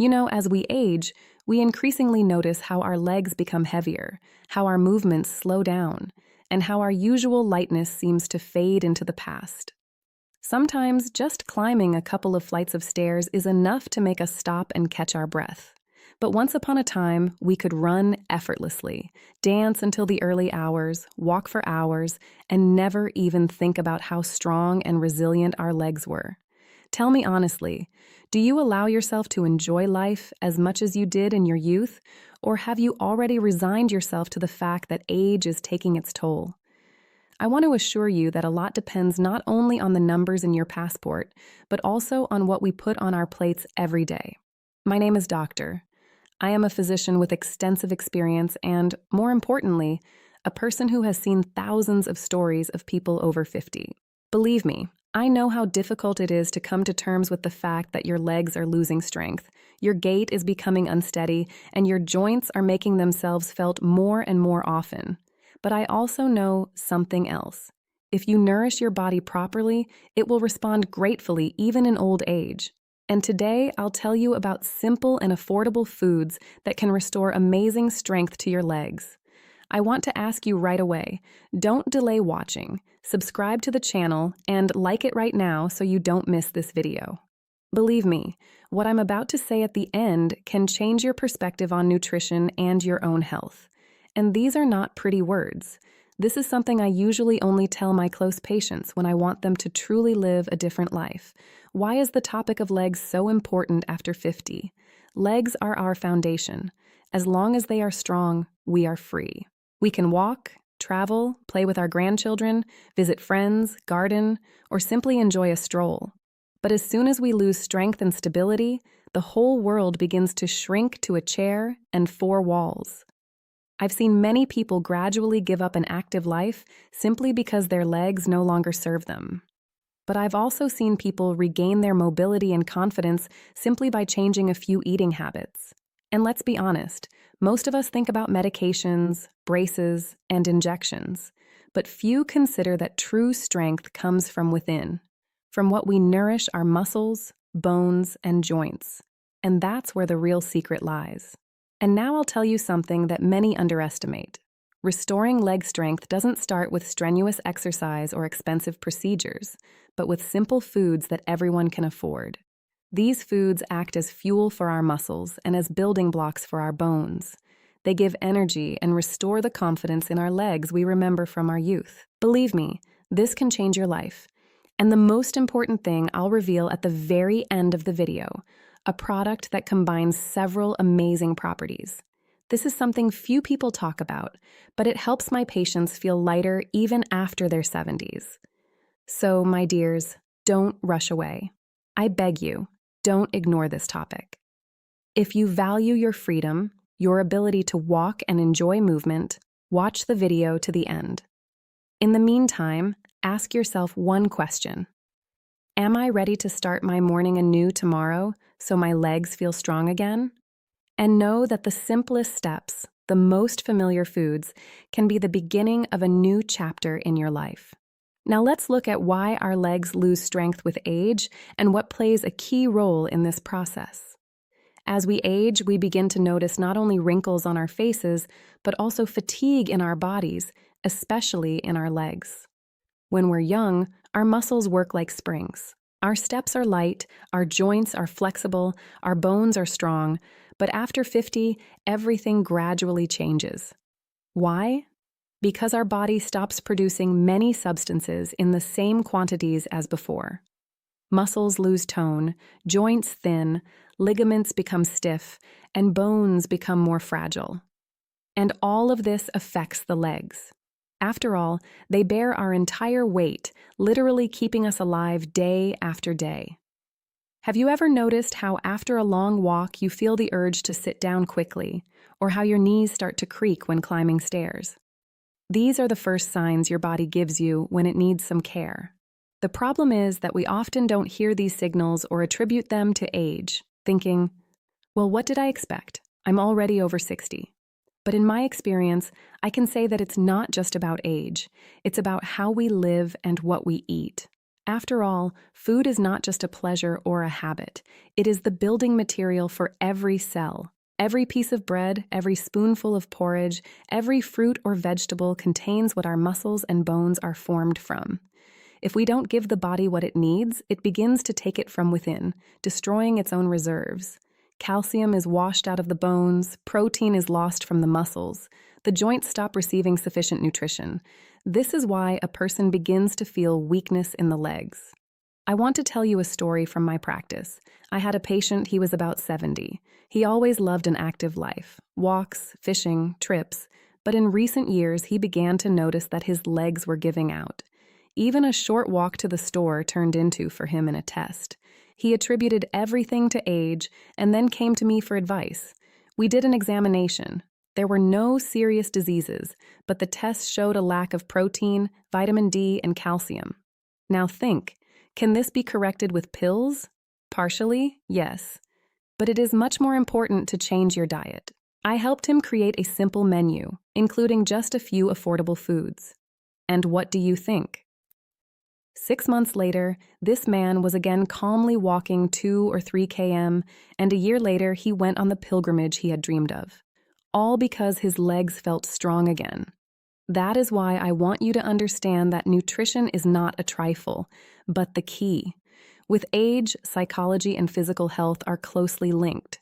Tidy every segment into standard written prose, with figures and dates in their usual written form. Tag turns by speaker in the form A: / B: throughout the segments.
A: You know, as we age, we increasingly notice how our legs become heavier, how our movements slow down, and how our usual lightness seems to fade into the past. Sometimes just climbing a couple of flights of stairs is enough to make us stop and catch our breath. But once upon a time, we could run effortlessly, dance until the early hours, walk for hours, and never even think about how strong and resilient our legs were. Tell me honestly, do you allow yourself to enjoy life as much as you did in your youth, or have you already resigned yourself to the fact that age is taking its toll? I want to assure you that a lot depends not only on the numbers in your passport, but also on what we put on our plates every day. My name is Doctor. I am a physician with extensive experience and, more importantly, a person who has seen thousands of stories of people over 50. Believe me, I know how difficult it is to come to terms with the fact that your legs are losing strength, your gait is becoming unsteady, and your joints are making themselves felt more and more often. But I also know something else. If you nourish your body properly, it will respond gratefully even in old age. And today, I'll tell you about simple and affordable foods that can restore amazing strength to your legs. I want to ask you right away, don't delay watching. Subscribe to the channel and like it right now so you don't miss this video. Believe me, what I'm about to say at the end can change your perspective on nutrition and your own health. And these are not pretty words. This is something I usually only tell my close patients when I want them to truly live a different life. Why is the topic of legs so important after 50? Legs are our foundation. As long as they are strong, we are free. We can walk, travel, play with our grandchildren, visit friends, garden, or simply enjoy a stroll. But as soon as we lose strength and stability, the whole world begins to shrink to a chair and four walls. I've seen many people gradually give up an active life simply because their legs no longer serve them. But I've also seen people regain their mobility and confidence simply by changing a few eating habits. And let's be honest, most of us think about medications, braces, and injections, but few consider that true strength comes from within, from what we nourish our muscles, bones, and joints. And that's where the real secret lies. And now I'll tell you something that many underestimate. Restoring leg strength doesn't start with strenuous exercise or expensive procedures, but with simple foods that everyone can afford. These foods act as fuel for our muscles and as building blocks for our bones. They give energy and restore the confidence in our legs we remember from our youth. Believe me, this can change your life. And the most important thing I'll reveal at the very end of the video, a product that combines several amazing properties. This is something few people talk about, but it helps my patients feel lighter even after their 70s. So, my dears, don't rush away. I beg you, don't ignore this topic. If you value your freedom, your ability to walk and enjoy movement, watch the video to the end. In the meantime, ask yourself one question. Am I ready to start my morning anew tomorrow so my legs feel strong again? And know that the simplest steps, the most familiar foods, can be the beginning of a new chapter in your life. Now let's look at why our legs lose strength with age and what plays a key role in this process. As we age, we begin to notice not only wrinkles on our faces, but also fatigue in our bodies, especially in our legs. When we're young, our muscles work like springs. Our steps are light, our joints are flexible, our bones are strong, but after 50, everything gradually changes. Why? Because our body stops producing many substances in the same quantities as before. Muscles lose tone, joints thin, ligaments become stiff, and bones become more fragile. And all of this affects the legs. After all, they bear our entire weight, literally keeping us alive day after day. Have you ever noticed how after a long walk you feel the urge to sit down quickly, or how your knees start to creak when climbing stairs? These are the first signs your body gives you when it needs some care. The problem is that we often don't hear these signals or attribute them to age, thinking, well, what did I expect? I'm already over 60. But in my experience, I can say that it's not just about age. It's about how we live and what we eat. After all, food is not just a pleasure or a habit. It is the building material for every cell. Every piece of bread, every spoonful of porridge, every fruit or vegetable contains what our muscles and bones are formed from. If we don't give the body what it needs, it begins to take it from within, destroying its own reserves. Calcium is washed out of the bones, protein is lost from the muscles, the joints stop receiving sufficient nutrition. This is why a person begins to feel weakness in the legs. I want to tell you a story from my practice. I had a patient, he was about 70. He always loved an active life, walks, fishing, trips, but in recent years he began to notice that his legs were giving out. Even a short walk to the store turned into for him in a test. He attributed everything to age and then came to me for advice. We did an examination. There were no serious diseases, but the tests showed a lack of protein, vitamin D, and calcium. Now think, can this be corrected with pills? Partially, yes. But it is much more important to change your diet. I helped him create a simple menu, including just a few affordable foods. And what do you think? 6 months later, this man was again calmly walking 2 or 3 km, and a year later he went on the pilgrimage he had dreamed of. All because his legs felt strong again. That is why I want you to understand that nutrition is not a trifle, but the key. With age, psychology and physical health are closely linked.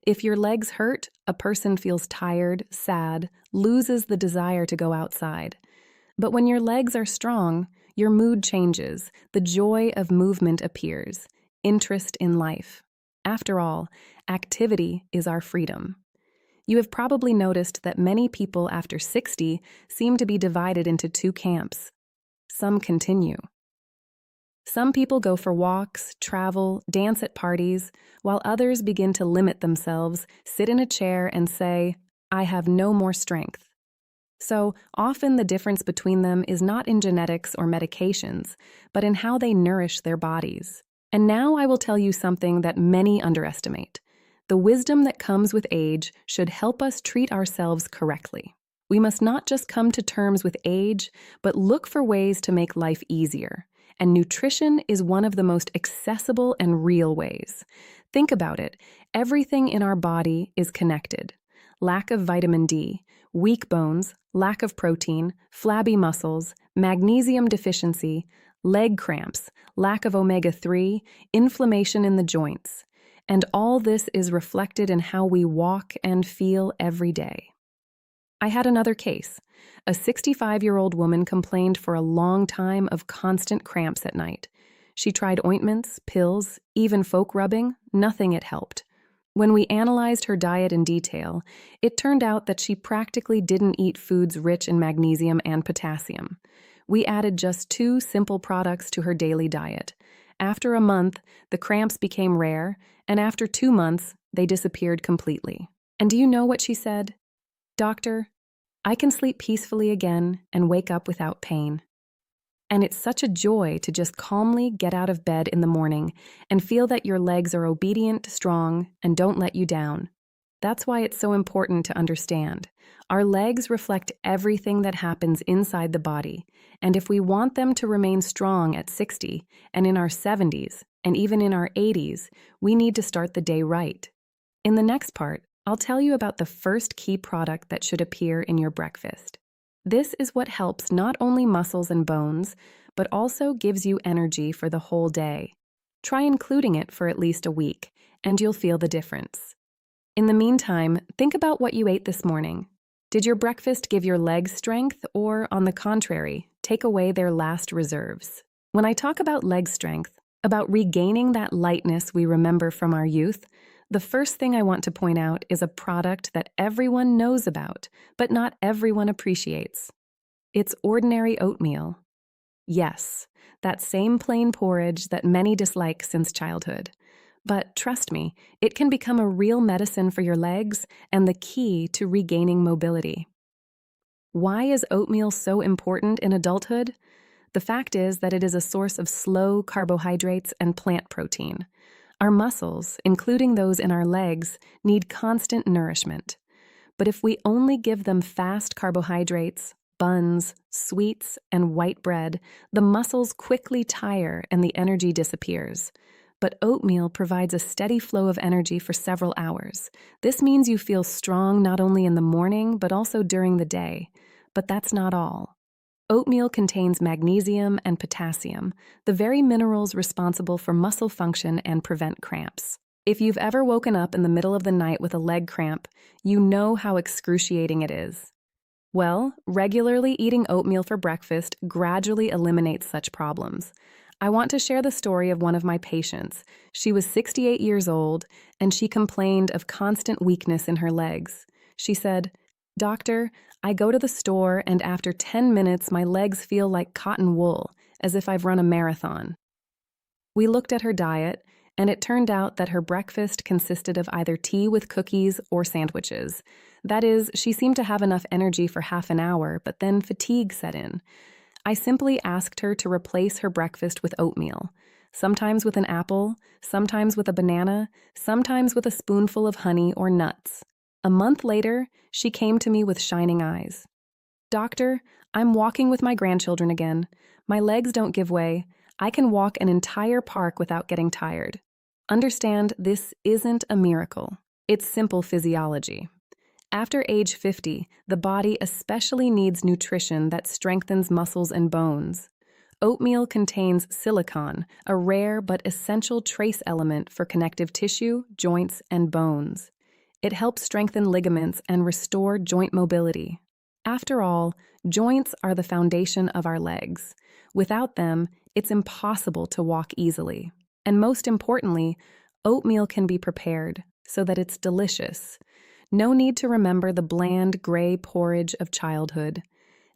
A: If your legs hurt, a person feels tired, sad, loses the desire to go outside. But when your legs are strong, your mood changes, the joy of movement appears, interest in life. After all, activity is our freedom. You have probably noticed that many people after 60 seem to be divided into 2 camps. Some continue. Some people go for walks, travel, dance at parties, while others begin to limit themselves, sit in a chair and say, "I have no more strength." So often the difference between them is not in genetics or medications, but in how they nourish their bodies. And now I will tell you something that many underestimate. The wisdom that comes with age should help us treat ourselves correctly. We must not just come to terms with age, but look for ways to make life easier. And nutrition is one of the most accessible and real ways. Think about it. Everything in our body is connected. Lack of vitamin D, weak bones, lack of protein, flabby muscles, magnesium deficiency, leg cramps, lack of omega-3, inflammation in the joints. And all this is reflected in how we walk and feel every day. I had another case. A 65-year-old woman complained for a long time of constant cramps at night. She tried ointments, pills, even folk rubbing. Nothing had helped. When we analyzed her diet in detail, it turned out that she practically didn't eat foods rich in magnesium and potassium. We added just 2 simple products to her daily diet. After a month, the cramps became rare, and after 2 months, they disappeared completely. And do you know what she said? "Doctor, I can sleep peacefully again and wake up without pain." And it's such a joy to just calmly get out of bed in the morning and feel that your legs are obedient, strong, and don't let you down. That's why it's so important to understand. Our legs reflect everything that happens inside the body, and if we want them to remain strong at 60 and in our 70s and even in our 80s, we need to start the day right. In the next part, I'll tell you about the first key product that should appear in your breakfast. This is what helps not only muscles and bones, but also gives you energy for the whole day. Try including it for at least a week, and you'll feel the difference. In the meantime, think about what you ate this morning. Did your breakfast give your legs strength, or, on the contrary, take away their last reserves? When I talk about leg strength, about regaining that lightness we remember from our youth, the first thing I want to point out is a product that everyone knows about, but not everyone appreciates. It's ordinary oatmeal. Yes, that same plain porridge that many dislike since childhood. But trust me, it can become a real medicine for your legs and the key to regaining mobility. Why is oatmeal so important in adulthood? The fact is that it is a source of slow carbohydrates and plant protein. Our muscles, including those in our legs, need constant nourishment. But if we only give them fast carbohydrates, buns, sweets, and white bread, the muscles quickly tire and the energy disappears. But oatmeal provides a steady flow of energy for several hours. This means you feel strong not only in the morning, but also during the day. But that's not all. Oatmeal contains magnesium and potassium, the very minerals responsible for muscle function and prevent cramps. If you've ever woken up in the middle of the night with a leg cramp, you know how excruciating it is. Well, regularly eating oatmeal for breakfast gradually eliminates such problems. I want to share the story of one of my patients. She was 68 years old, and she complained of constant weakness in her legs. She said, "Doctor, I go to the store, and after 10 minutes, my legs feel like cotton wool, as if I've run a marathon." We looked at her diet, and it turned out that her breakfast consisted of either tea with cookies or sandwiches. That is, she seemed to have enough energy for half an hour, but then fatigue set in. I simply asked her to replace her breakfast with oatmeal, sometimes with an apple, sometimes with a banana, sometimes with a spoonful of honey or nuts. A month later, she came to me with shining eyes. "Doctor, I'm walking with my grandchildren again. My legs don't give way. I can walk an entire park without getting tired." Understand, this isn't a miracle. It's simple physiology. After age 50, the body especially needs nutrition that strengthens muscles and bones. Oatmeal contains silicon, a rare but essential trace element for connective tissue, joints, and bones. It helps strengthen ligaments and restore joint mobility. After all, joints are the foundation of our legs. Without them, it's impossible to walk easily. And most importantly, oatmeal can be prepared so that it's delicious. No need to remember the bland gray porridge of childhood.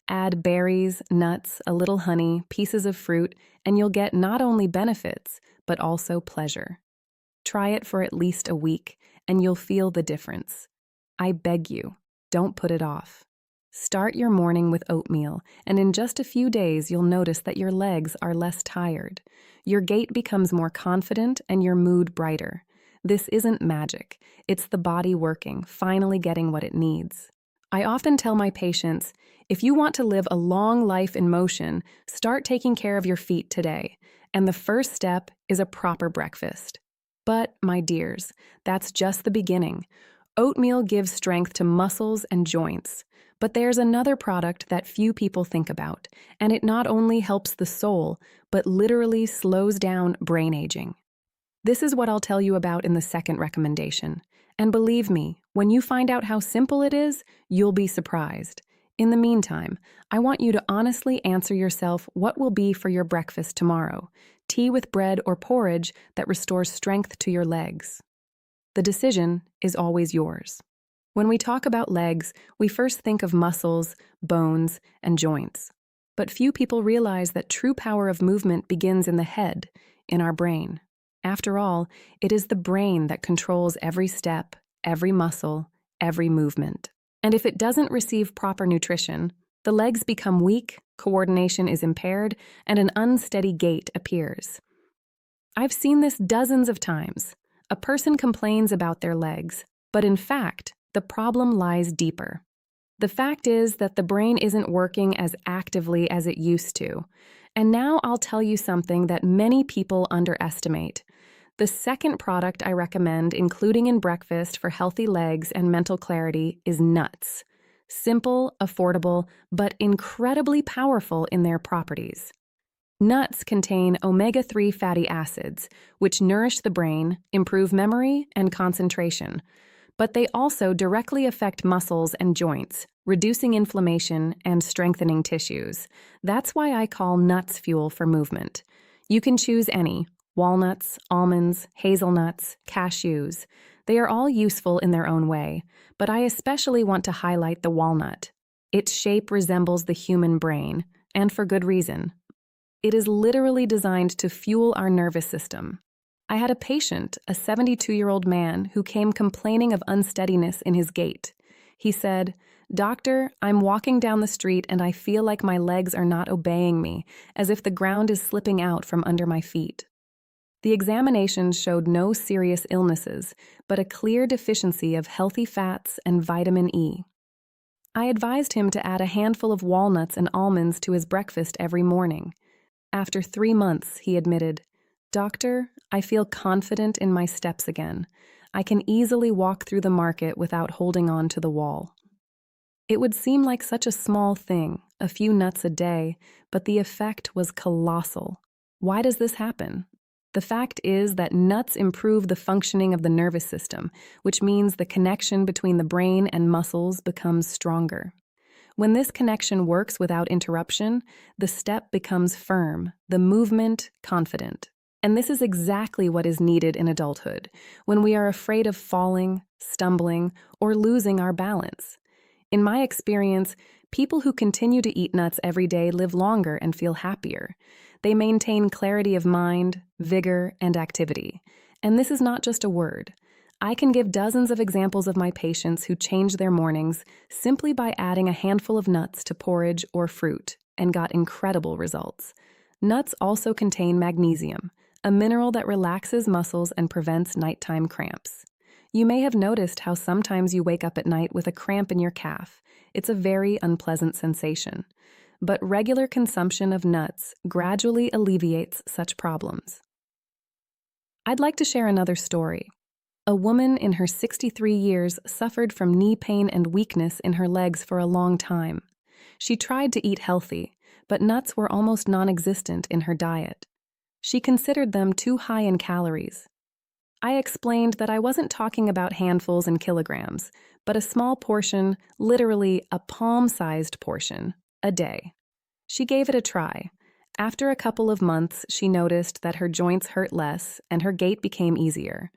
A: Add berries, nuts, a little honey, pieces of fruit, and you'll get not only benefits, but also pleasure. Try it for at least a week, and you'll feel the difference. I beg you, don't put it off. Start your morning with oatmeal, and in just a few days you'll notice that your legs are less tired. Your gait becomes more confident and your mood brighter. This isn't magic. It's the body working, finally getting what it needs. I often tell my patients, if you want to live a long life in motion, start taking care of your feet today. And the first step is a proper breakfast. But, my dears, that's just the beginning. Oatmeal gives strength to muscles and joints. But there's another product that few people think about, and it not only helps the soul, but literally slows down brain aging. This is what I'll tell you about in the second recommendation. And believe me, when you find out how simple it is, you'll be surprised. In the meantime, I want you to honestly answer yourself what will be for your breakfast tomorrow: tea with bread or porridge that restores strength to your legs. The decision is always yours. When we talk about legs, we first think of muscles, bones, and joints. But few people realize that true power of movement begins in the head, in our brain. After all, it is the brain that controls every step, every muscle, every movement. And if it doesn't receive proper nutrition, the legs become weak, coordination is impaired, and an unsteady gait appears. I've seen this dozens of times. A person complains about their legs, but in fact, the problem lies deeper. The fact is that the brain isn't working as actively as it used to. And now I'll tell you something that many people underestimate. The second product I recommend including in breakfast for healthy legs and mental clarity is nuts. Simple, affordable, but incredibly powerful in their properties. Nuts contain omega-3 fatty acids, which nourish the brain, improve memory, and concentration. But they also directly affect muscles and joints, reducing inflammation and strengthening tissues. That's why I call nuts fuel for movement. You can choose any: walnuts, almonds, hazelnuts, cashews. They are all useful in their own way, but I especially want to highlight the walnut. Its shape resembles the human brain, and for good reason. It is literally designed to fuel our nervous system. I had a patient, a 72-year-old man, who came complaining of unsteadiness in his gait. He said, "Doctor, I'm walking down the street and I feel like my legs are not obeying me, as if the ground is slipping out from under my feet." The examinations showed no serious illnesses, but a clear deficiency of healthy fats and vitamin E. I advised him to add a handful of walnuts and almonds to his breakfast every morning. After 3 months, he admitted, "Doctor, I feel confident in my steps again. I can easily walk through the market without holding on to the wall." It would seem like such a small thing, a few nuts a day, but the effect was colossal. Why does this happen? The fact is that nuts improve the functioning of the nervous system, which means the connection between the brain and muscles becomes stronger. When this connection works without interruption, the step becomes firm, the movement confident. And this is exactly what is needed in adulthood, when we are afraid of falling, stumbling, or losing our balance. In my experience, people who continue to eat nuts every day live longer and feel happier. They maintain clarity of mind, vigor, and activity. And this is not just a word. I can give dozens of examples of my patients who changed their mornings simply by adding a handful of nuts to porridge or fruit and got incredible results. Nuts also contain magnesium, a mineral that relaxes muscles and prevents nighttime cramps. You may have noticed how sometimes you wake up at night with a cramp in your calf. It's a very unpleasant sensation. But regular consumption of nuts gradually alleviates such problems. I'd like to share another story. A woman in her 63 years suffered from knee pain and weakness in her legs for a long time. She tried to eat healthy, but nuts were almost non-existent in her diet. She considered them too high in calories. I explained that I wasn't talking about handfuls and kilograms, but a small portion, literally a palm-sized portion, a day. She gave it a try. After a couple of months, she noticed that her joints hurt less and her gait became easier.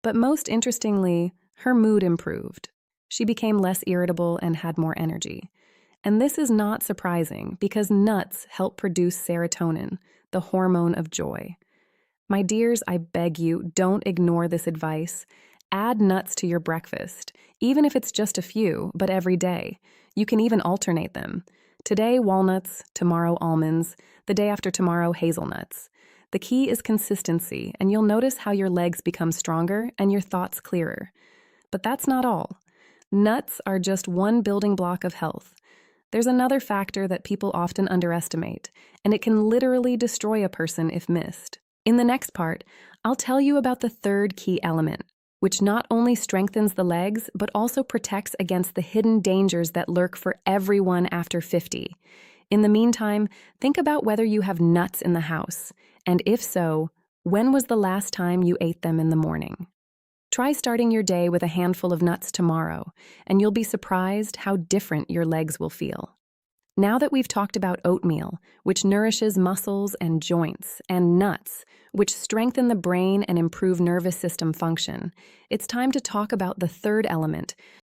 A: But most interestingly, her mood improved. She became less irritable and had more energy. And this is not surprising because nuts help produce serotonin, the hormone of joy. My dears, I beg you, don't ignore this advice. Add nuts to your breakfast, even if it's just a few, but every day. You can even alternate them. Today, walnuts, tomorrow, almonds, the day after tomorrow, hazelnuts. The key is consistency, and you'll notice how your legs become stronger and your thoughts clearer. But that's not all. Nuts are just one building block of health. There's another factor that people often underestimate, and it can literally destroy a person if missed. In the next part, I'll tell you about the third key element, which not only strengthens the legs, but also protects against the hidden dangers that lurk for everyone after 50. In the meantime, think about whether you have nuts in the house, and if so, when was the last time you ate them in the morning? Try starting your day with a handful of nuts tomorrow, and you'll be surprised how different your legs will feel. Now that we've talked about oatmeal, which nourishes muscles and joints, and nuts, which strengthen the brain and improve nervous system function, it's time to talk about the third element,